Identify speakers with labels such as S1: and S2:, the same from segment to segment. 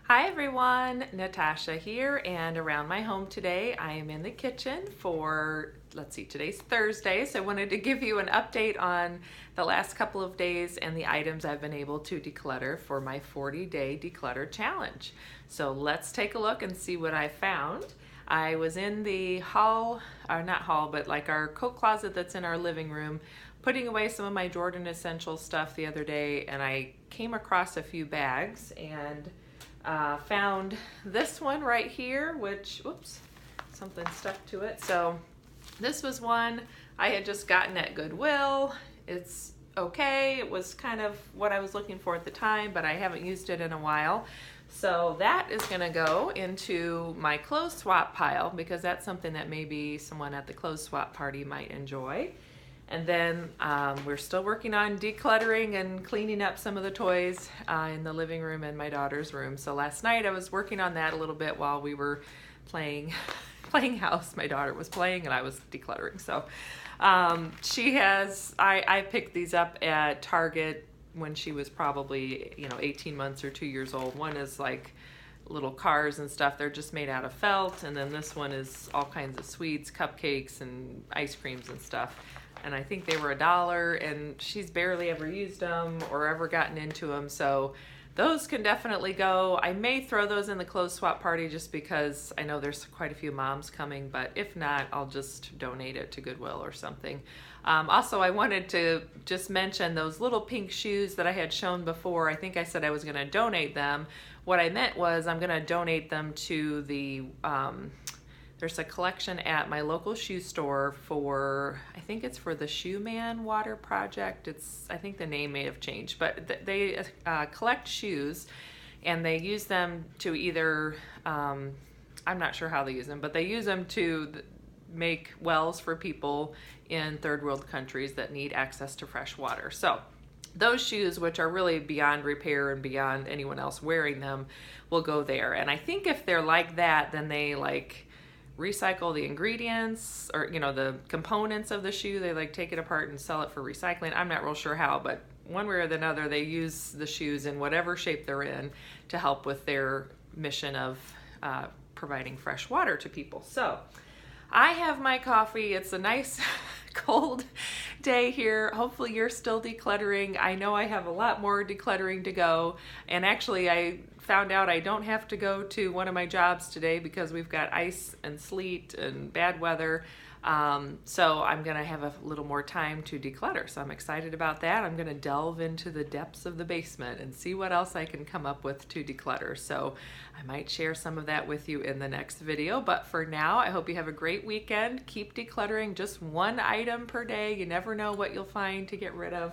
S1: Hi everyone, Natasha here, and around my home today I am in the kitchen for, today's Thursday, so I wanted to give you an update on the last couple of days and the items I've been able to declutter for my 40-day declutter challenge. So let's take a look and see what I found. I was in the hall, or not hall, but like our coat closet that's in our living room, putting away some of my Jordan Essentials stuff the other day, and I came across a few bags and found this one right here, which, oops, something stuck to it. So this was one I had just gotten at Goodwill. It's okay. It was kind of what I was looking for at the time, but I haven't used it in a while. So that is going to go into my clothes swap pile because that's something that maybe someone at the clothes swap party might enjoy. And then we're still working on decluttering and cleaning up some of the toys in the living room and my daughter's room. So last night I was working on that a little bit while we were playing house. My daughter was playing and I was decluttering. So I picked these up at Target when she was probably 18 months or 2 years old. One is like little cars and stuff. They're just made out of felt. And then this one is all kinds of sweets, cupcakes, and ice creams and stuff. And I think they were $1, and she's barely ever used them or ever gotten into them. So those can definitely go. I may throw those in the clothes swap party just because I know there's quite a few moms coming, but if not, I'll just donate it to Goodwill or something. Also, I wanted to just mention those little pink shoes that I had shown before. I think I said I was going to donate them. What I meant was I'm going to donate them to the there's a collection at my local shoe store for, I think it's for the Shoe Man Water Project. I think the name may have changed, but they collect shoes and they use them to either, I'm not sure how they use them, but they use them to make wells for people in third world countries that need access to fresh water. So those shoes, which are really beyond repair and beyond anyone else wearing them, will go there. And I think if they're like that, then they recycle the ingredients or the components of the shoe. They take it apart and sell it for recycling. I'm not real sure how, but one way or another they use the shoes in whatever shape they're in to help with their mission of providing fresh water to people. So I have my coffee. It's a nice cold day here. Hopefully you're still decluttering. I know I have a lot more decluttering to go, and actually I found out I don't have to go to one of my jobs today because we've got ice and sleet and bad weather. So I'm gonna have a little more time to declutter. So I'm excited about that. I'm gonna delve into the depths of the basement and see what else I can come up with to declutter. So I might share some of that with you in the next video. But for now, I hope you have a great weekend. Keep decluttering, just one item per day. You never know what you'll find to get rid of.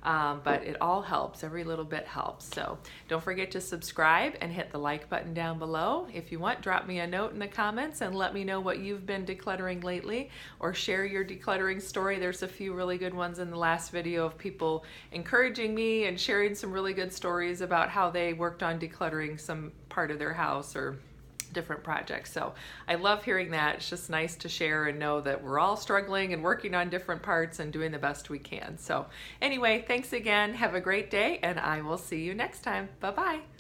S1: But it all helps. Every little bit helps. So don't forget to subscribe and hit the like button down below. If you want, drop me a note in the comments and let me know what you've been decluttering lately, or share your decluttering story. There's a few really good ones in the last video of people encouraging me and sharing some really good stories about how they worked on decluttering some part of their house or different projects. So I love hearing that. It's just nice to share and know that we're all struggling and working on different parts and doing the best we can. So anyway, thanks again. Have a great day, and I will see you next time. Bye-bye.